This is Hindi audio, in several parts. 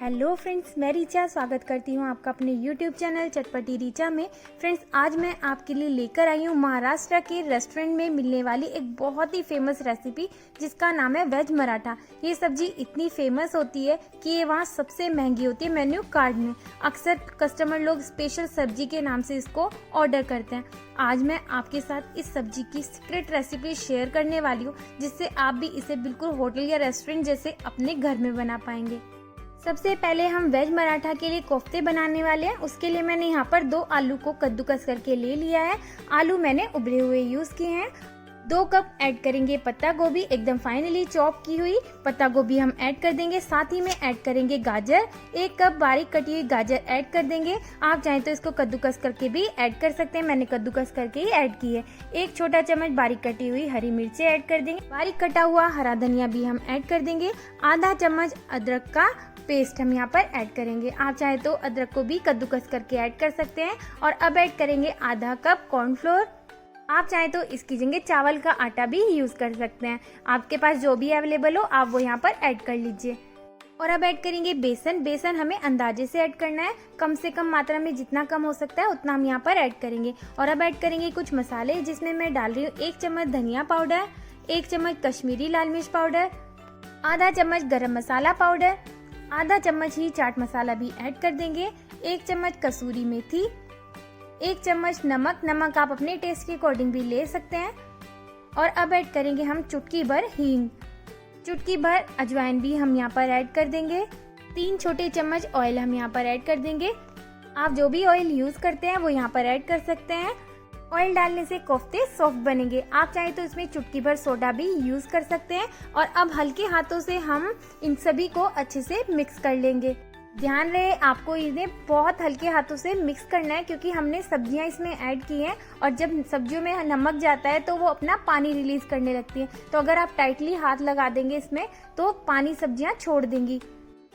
हेलो फ्रेंड्स, मैं रीचा स्वागत करती हूँ आपका अपने यूट्यूब चैनल चटपटी रीचा में। फ्रेंड्स, आज मैं आपके लिए लेकर आई हूँ महाराष्ट्र के रेस्टोरेंट में मिलने वाली एक बहुत ही फेमस रेसिपी जिसका नाम है वेज मराठा। ये सब्जी इतनी फेमस होती है कि ये वहाँ सबसे महंगी होती है मेन्यू कार्ड में। अक्सर कस्टमर लोग स्पेशल सब्जी के नाम से इसको ऑर्डर करते हैं। आज मैं आपके साथ इस सब्जी की सीक्रेट रेसिपी शेयर करने वाली हूँ जिससे आप भी इसे बिल्कुल होटल या रेस्टोरेंट जैसे अपने घर में बना पाएंगे। सबसे पहले हम वेज मराठा के लिए कोफ्ते बनाने वाले हैं। उसके लिए मैंने यहाँ पर 2 आलू को कद्दूकस करके ले लिया है। आलू मैंने उबले हुए यूज किए हैं। 2 कप ऐड करेंगे पत्ता गोभी, एकदम फाइनली चॉप की हुई पत्ता गोभी हम ऐड कर देंगे। साथ ही में ऐड करेंगे गाजर, 1 कप बारीक कटी हुई गाजर ऐड कर देंगे। आप चाहें तो इसको कद्दूकस करके भी ऐड कर सकते हैं, मैंने कद्दूकस करके ही ऐड की है। 1 छोटा चम्मच बारीक कटी हुई हरी मिर्चें ऐड कर देंगे। बारीक कटा हुआ हरा धनिया भी हम ऐड कर देंगे। आधा चम्मच अदरक का पेस्ट हम यहाँ पर ऐड करेंगे। आप चाहे तो अदरक को भी कद्दूकस करके ऐड कर सकते हैं। और अब ऐड करेंगे आधा कप कॉर्नफ्लोर। आप चाहे तो इसकी जगह चावल का आटा भी यूज कर सकते हैं। आपके पास जो भी अवेलेबल हो आप वो यहाँ पर ऐड कर लीजिए। और अब ऐड करेंगे बेसन। बेसन हमें अंदाजे से ऐड करना है, कम से कम मात्रा में, जितना कम हो सकता है उतना हम यहाँ पर ऐड करेंगे। और अब ऐड करेंगे कुछ मसाले जिसमें मैं डाल रही हूँ 1 चम्मच धनिया पाउडर, 1 चम्मच कश्मीरी लाल मिर्च पाउडर, आधा चम्मच गरम मसाला पाउडर, आधा चम्मच ही चाट मसाला भी ऐड कर देंगे, 1 चम्मच कसूरी मेथी, 1 चम्मच नमक। नमक आप अपने टेस्ट के अकॉर्डिंग भी ले सकते हैं। और अब ऐड करेंगे हम चुटकी भर हींग, चुटकी भर अजवाइन भी हम यहाँ पर ऐड कर देंगे। 3 छोटे चम्मच ऑयल हम यहाँ पर ऐड कर देंगे। आप जो भी ऑयल यूज करते हैं वो यहाँ पर ऐड कर सकते हैं। ऑयल डालने से कोफ्ते सॉफ्ट बनेंगे। आप चाहे तो इसमें चुटकी भर सोडा भी यूज कर सकते हैं। और अब हल्के हाथों से हम इन सभी को अच्छे से मिक्स कर लेंगे। ध्यान रहे आपको इन्हें बहुत हल्के हाथों से मिक्स करना है क्योंकि हमने सब्जियां इसमें ऐड की हैं और जब सब्जियों में नमक जाता है तो वो अपना पानी रिलीज करने लगती है। तो अगर आप टाइटली हाथ लगा देंगे इसमें तो पानी सब्जियां छोड़ देंगी,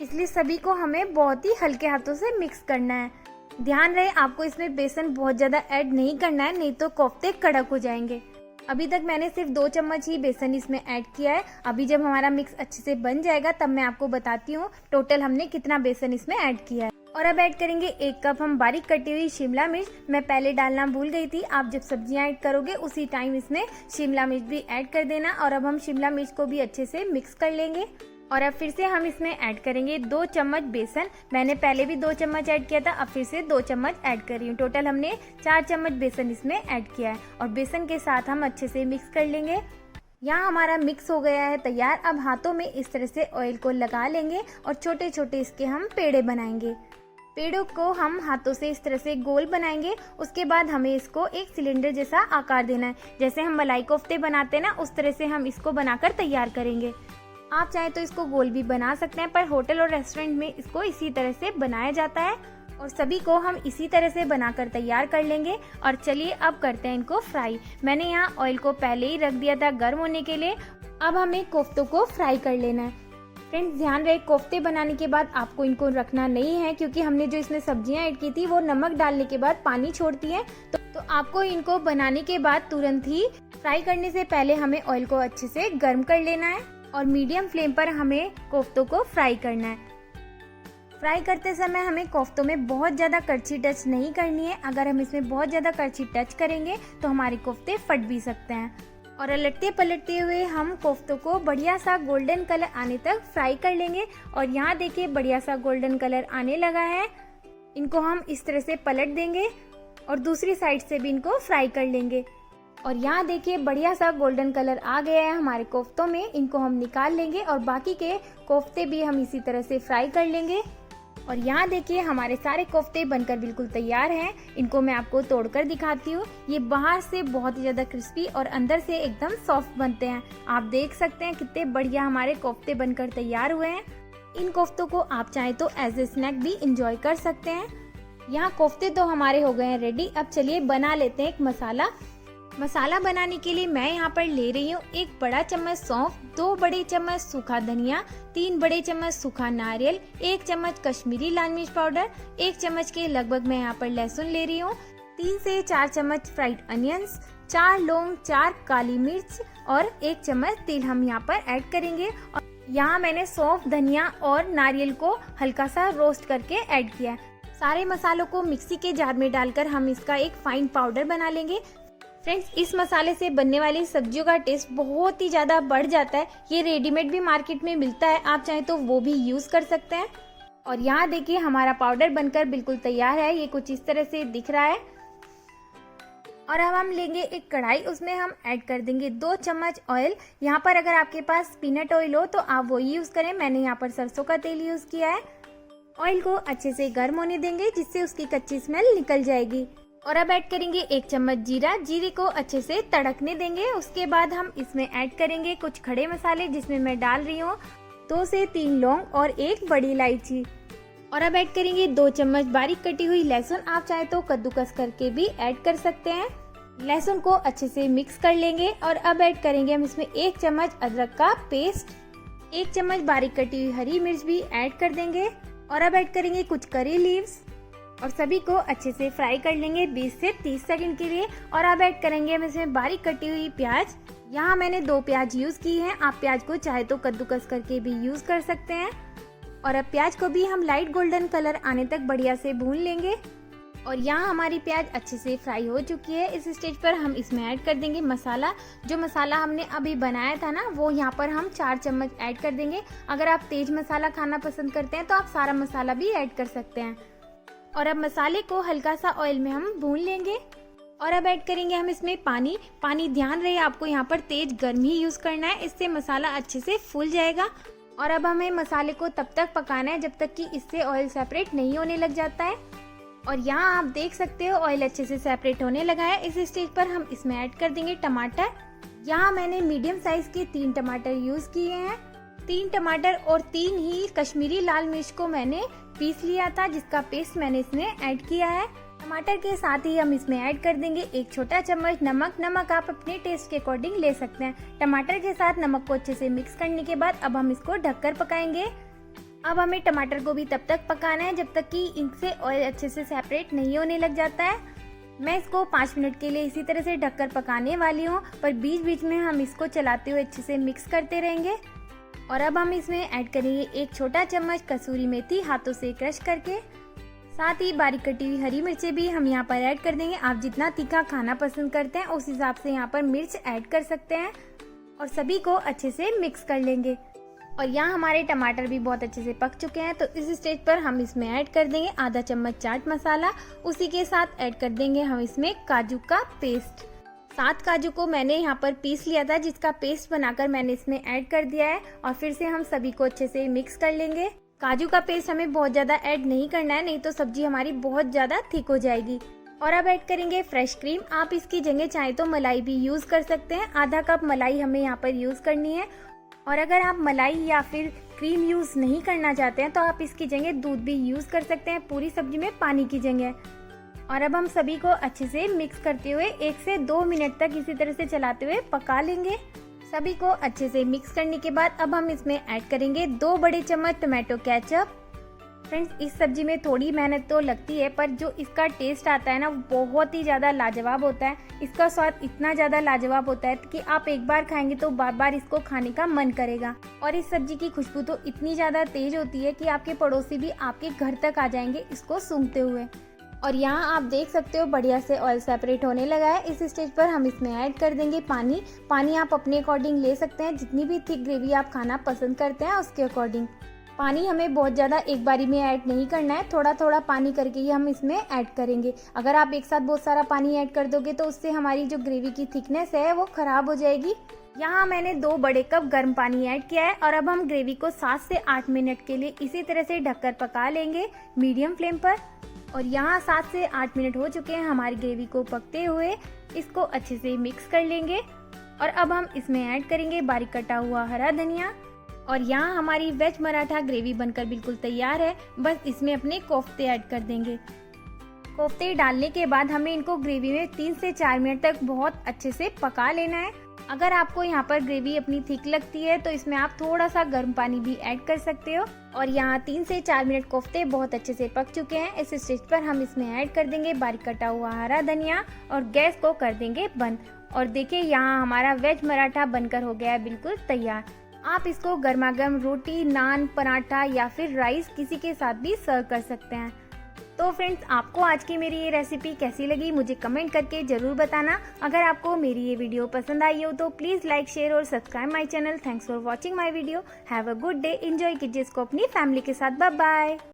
इसलिए सभी को हमें बहुत ही हल्के हाथों से मिक्स करना है। ध्यान रहे आपको इसमें बेसन बहुत ज्यादा ऐड नहीं करना है, नहीं तो कोफ्ते कड़क हो जाएंगे। अभी तक मैंने सिर्फ 2 चम्मच ही बेसन इसमें ऐड किया है। अभी जब हमारा मिक्स अच्छे से बन जाएगा तब मैं आपको बताती हूँ टोटल हमने कितना बेसन इसमें ऐड किया है। और अब ऐड करेंगे 1 कप हम बारीक कटी हुई शिमला मिर्च। मैं पहले डालना भूल गई थी, आप जब सब्जियां ऐड करोगे उसी टाइम इसमें शिमला मिर्च भी ऐड कर देना। और अब हम शिमला मिर्च को भी अच्छे से मिक्स कर लेंगे। और अब फिर से हम इसमें ऐड करेंगे 2 चम्मच बेसन। मैंने पहले भी 2 चम्मच ऐड किया था, अब फिर से 2 चम्मच ऐड कर रही हूँ। टोटल हमने 4 चम्मच बेसन इसमें ऐड किया है। और बेसन के साथ हम अच्छे से मिक्स कर लेंगे। यहाँ हमारा मिक्स हो गया है तैयार। अब हाथों में इस तरह से ऑयल को लगा लेंगे और छोटे छोटे इसके हम पेड़े बनाएंगे। पेड़ों को हम हाथों से इस तरह से गोल बनाएंगे। उसके बाद हमें इसको एक सिलेंडर जैसा आकार देना है। जैसे हम मलाई कोफ्ते बनाते हैं ना, उस तरह से हम इसको बनाकर तैयार करेंगे। आप चाहे तो इसको गोल भी बना सकते हैं, पर होटल और रेस्टोरेंट में इसको इसी तरह से बनाया जाता है। और सभी को हम इसी तरह से बनाकर तैयार कर लेंगे। और चलिए अब करते हैं इनको फ्राई। मैंने यहाँ ऑयल को पहले ही रख दिया था गर्म होने के लिए। अब हमें कोफ्तों को फ्राई कर लेना है। फ्रेंड्स, ध्यान रहे कोफ्ते बनाने के बाद आपको इनको रखना नहीं है क्योंकि हमने जो इसमें सब्जियां ऐड की थी वो नमक डालने के बाद पानी छोड़ती हैं। तो आपको इनको बनाने के बाद तुरंत ही फ्राई करने से पहले हमें ऑयल को अच्छे से गर्म कर लेना है और मीडियम फ्लेम पर हमें कोफ्तों को फ्राई करना है। फ्राई करते समय हमें कोफ्तों में बहुत ज़्यादा कड़छी टच नहीं करनी है। अगर हम इसमें बहुत ज़्यादा कड़छी टच करेंगे तो हमारे कोफ्ते फट भी सकते हैं। और उलटते पलटते हुए हम कोफ्तों को बढ़िया सा गोल्डन कलर आने तक फ्राई कर लेंगे। और यहाँ देखिए बढ़िया सा गोल्डन कलर आने लगा है। इनको हम इस तरह से पलट देंगे और दूसरी साइड से भी इनको फ्राई कर लेंगे। और यहाँ देखिए बढ़िया सा गोल्डन कलर आ गया है हमारे कोफ्तों में। इनको हम निकाल लेंगे और बाकी के कोफ्ते भी हम इसी तरह से फ्राई कर लेंगे। और यहाँ देखिए हमारे सारे कोफ्ते बनकर बिल्कुल तैयार हैं। इनको मैं आपको तोड़कर दिखाती हूँ। ये बाहर से बहुत ही ज़्यादा क्रिस्पी और अंदर से एकदम सॉफ्ट बनते हैं। आप देख सकते हैं कितने बढ़िया हमारे कोफ्ते बनकर तैयार हुए हैं। इन कोफ्तों को आप चाहें तो एज ए स्नैक भी इंजॉय कर सकते हैं। यहाँ कोफ्ते तो हमारे हो गए हैं रेडी। अब चलिए बना लेते हैं एक मसाला। मसाला बनाने के लिए मैं यहाँ पर ले रही हूँ 1 बड़ा चम्मच सौंफ, 2 बड़े चम्मच सूखा धनिया, 3 बड़े चम्मच सूखा नारियल, 1 चम्मच कश्मीरी लाल मिर्च पाउडर, 1 चम्मच के लगभग मैं यहाँ पर लहसुन ले रही हूँ, 3 से 4 चम्मच फ्राइड अनियंस, 4 लौंग, 4 काली मिर्च और 1 चम्मच तेल हम यहाँ पर ऐड करेंगे। यहाँ मैंने सौंफ, धनिया और नारियल को हल्का सा रोस्ट करके ऐड किया है। सारे मसालों को मिक्सी के जार में डालकर हम इसका एक फाइन पाउडर बना लेंगे। फ्रेंड्स, इस मसाले से बनने वाली सब्जियों का टेस्ट बहुत ही ज़्यादा बढ़ जाता है। ये रेडीमेड भी मार्केट में मिलता है, आप चाहें तो वो भी यूज़ कर सकते हैं। और यहाँ देखिए हमारा पाउडर बनकर बिल्कुल तैयार है, ये कुछ इस तरह से दिख रहा है। और अब हम लेंगे एक कढ़ाई, उसमें हम ऐड कर देंगे 2 चम्मच ऑयल। यहाँ पर अगर आपके पास पीनट ऑयल हो तो आप वो यूज़ करें, मैंने यहाँ पर सरसों का तेल यूज़ किया है। ऑयल को अच्छे से गर्म होने देंगे जिससे उसकी कच्ची स्मेल निकल जाएगी। और अब ऐड करेंगे 1 चम्मच जीरा, जीरे को अच्छे से तड़कने देंगे। उसके बाद हम इसमें ऐड करेंगे कुछ खड़े मसाले, जिसमें मैं डाल रही हूँ 2 से 3 लौंग और 1 बड़ी इलायची। और अब ऐड करेंगे 2 चम्मच बारीक कटी हुई लहसुन, आप चाहे तो कद्दूकस करके भी ऐड कर सकते हैं। लहसुन को अच्छे से मिक्स कर लेंगे। और अब ऐड करेंगे हम इसमें 1 चम्मच अदरक का पेस्ट, 1 चम्मच बारीक कटी हुई हरी मिर्च भी ऐड कर देंगे। और अब ऐड करेंगे कुछ करी लीव्स और सभी को अच्छे से फ्राई कर लेंगे 20 से 30 सेकंड के लिए। और अब ऐड करेंगे हम इसमें बारीक कटी हुई प्याज। यहाँ मैंने 2 प्याज यूज की हैं, आप प्याज को चाहे तो कद्दूकस करके भी यूज कर सकते हैं। और अब प्याज को भी हम लाइट गोल्डन कलर आने तक बढ़िया से भून लेंगे। और यहाँ हमारी प्याज अच्छे से फ्राई हो चुकी है। इस स्टेज पर हम इसमें ऐड कर देंगे मसाला। जो मसाला हमने अभी बनाया था ना, वो यहाँ पर हम 4 चम्मच ऐड कर देंगे। अगर आप तेज मसाला खाना पसंद करते हैं तो आप सारा मसाला भी ऐड कर सकते हैं। और अब मसाले को हल्का सा ऑयल में हम भून लेंगे। और अब ऐड करेंगे हम इसमें पानी। पानी ध्यान रहे आपको यहाँ पर तेज गर्म ही यूज करना है, इससे मसाला अच्छे से फूल जाएगा। और अब हमें मसाले को तब तक पकाना है जब तक कि इससे ऑयल सेपरेट नहीं होने लग जाता है। और यहाँ आप देख सकते हो ऑयल अच्छे से सेपरेट होने लगा है। इस स्टेज पर हम इसमें ऐड कर देंगे टमाटर। यहाँ मैंने मीडियम साइज के 3 टमाटर यूज किए हैं। 3 टमाटर और 3 ही कश्मीरी लाल मिर्च को मैंने पीस लिया था, जिसका पेस्ट मैंने इसमें ऐड किया है। टमाटर के साथ ही हम इसमें ऐड कर देंगे 1 छोटा चम्मच नमक। नमक आप अपने टेस्ट के अकॉर्डिंग ले सकते हैं। टमाटर के साथ नमक को अच्छे से मिक्स करने के बाद अब हम इसको ढककर पकाएंगे। अब हमें टमाटर को भी तब तक पकाना है जब तक कि इनसे ऑयल अच्छे से सेपरेट नहीं होने लग जाता है। मैं इसको 5 मिनट के लिए इसी तरह से ढककर पकाने वाली हूँ, पर बीच बीच में हम इसको चलाते हुए अच्छे से मिक्स करते रहेंगे। और अब हम इसमें ऐड करेंगे 1 छोटा चम्मच कसूरी मेथी हाथों से क्रश करके। साथ ही बारीक कटी हुई हरी मिर्चें भी हम यहाँ पर ऐड कर देंगे। आप जितना तीखा खाना पसंद करते हैं उस हिसाब से यहाँ पर मिर्च ऐड कर सकते हैं। और सभी को अच्छे से मिक्स कर लेंगे। और यहाँ हमारे टमाटर भी बहुत अच्छे से पक चुके हैं, तो इस स्टेज पर हम इसमें ऐड कर देंगे आधा चम्मच चाट मसाला। उसी के साथ ऐड कर देंगे हम इसमें काजू का पेस्ट। 7 काजू को मैंने यहाँ पर पीस लिया था, जिसका पेस्ट बनाकर मैंने इसमें ऐड कर दिया है। और फिर से हम सभी को अच्छे से मिक्स कर लेंगे। काजू का पेस्ट हमें बहुत ज्यादा ऐड नहीं करना है, नहीं तो सब्जी हमारी बहुत ज्यादा थिक हो जाएगी। और अब ऐड करेंगे फ्रेश क्रीम। आप इसकी जगह चाहे तो मलाई भी यूज कर सकते हैं। आधा कप मलाई हमें यहाँ पर यूज करनी है। और अगर आप मलाई या फिर क्रीम यूज नहीं करना चाहते हैं तो आप इसकी जगह दूध भी यूज कर सकते हैं, पूरी सब्जी में पानी की जगह। और अब हम सभी को अच्छे से मिक्स करते हुए 1 से 2 मिनट तक इसी तरह से चलाते हुए पका लेंगे। सभी को अच्छे से मिक्स करने के बाद अब हम इसमें ऐड करेंगे 2 बड़े चम्मच टोमेटो केचप। फ्रेंड्स, इस सब्जी में थोड़ी मेहनत तो लगती है, पर जो इसका टेस्ट आता है ना वो बहुत ही ज़्यादा लाजवाब होता है। इसका स्वाद इतना ज़्यादा लाजवाब होता है कि आप एक बार खाएंगे तो बार बार इसको खाने का मन करेगा। और इस सब्जी की खुशबू तो इतनी ज़्यादा तेज होती है कि आपके पड़ोसी भी आपके घर तक आ जाएंगे इसको सूंघते हुए। और यहाँ आप देख सकते हो बढ़िया से ऑयल सेपरेट होने लगा है। इस स्टेज पर हम इसमें ऐड कर देंगे पानी। पानी आप अपने अकॉर्डिंग ले सकते हैं, जितनी भी थिक ग्रेवी आप खाना पसंद करते हैं उसके अकॉर्डिंग। पानी हमें बहुत ज़्यादा एक बारी में ऐड नहीं करना है, थोड़ा थोड़ा पानी करके ही हम इसमें ऐड करेंगे। अगर आप एक साथ बहुत सारा पानी ऐड कर दोगे तो उससे हमारी जो ग्रेवी की थिकनेस है वो ख़राब हो जाएगी। यहाँ मैंने 2 बड़े कप गर्म पानी ऐड किया है। और अब हम ग्रेवी को 7 से 8 मिनट के लिए इसी तरह से ढककर पका लेंगे मीडियम फ्लेम पर। और यहाँ 7 से 8 मिनट हो चुके हैं हमारी ग्रेवी को पकते हुए। इसको अच्छे से मिक्स कर लेंगे। और अब हम इसमें ऐड करेंगे बारीक कटा हुआ हरा धनिया। और यहाँ हमारी वेज मराठा ग्रेवी बनकर बिल्कुल तैयार है। बस इसमें अपने कोफ्ते ऐड कर देंगे। कोफ्ते डालने के बाद हमें इनको ग्रेवी में 3 से 4 मिनट तक बहुत अच्छे से पका लेना है। अगर आपको यहाँ पर ग्रेवी अपनी थिक लगती है तो इसमें आप थोड़ा सा गर्म पानी भी ऐड कर सकते हो। और यहाँ 3 से 4 मिनट कोफ्ते बहुत अच्छे से पक चुके हैं। इस स्टेज पर हम इसमें ऐड कर देंगे बारीक कटा हुआ हरा धनिया और गैस को कर देंगे बंद। और देखिए यहाँ हमारा वेज मराठा बनकर हो गया है बिल्कुल तैयार। आप इसको गर्मा गर्म रोटी, नान, पराठा या फिर राइस किसी के साथ भी सर्व कर सकते हैं। तो फ्रेंड्स, आपको आज की मेरी ये रेसिपी कैसी लगी मुझे कमेंट करके ज़रूर बताना। अगर आपको मेरी ये वीडियो पसंद आई हो तो प्लीज़ लाइक, शेयर और subscribe my channel. Thanks for watching my video. Have a good day. Enjoy कीजिए इसको अपनी फैमिली के साथ। Bye bye.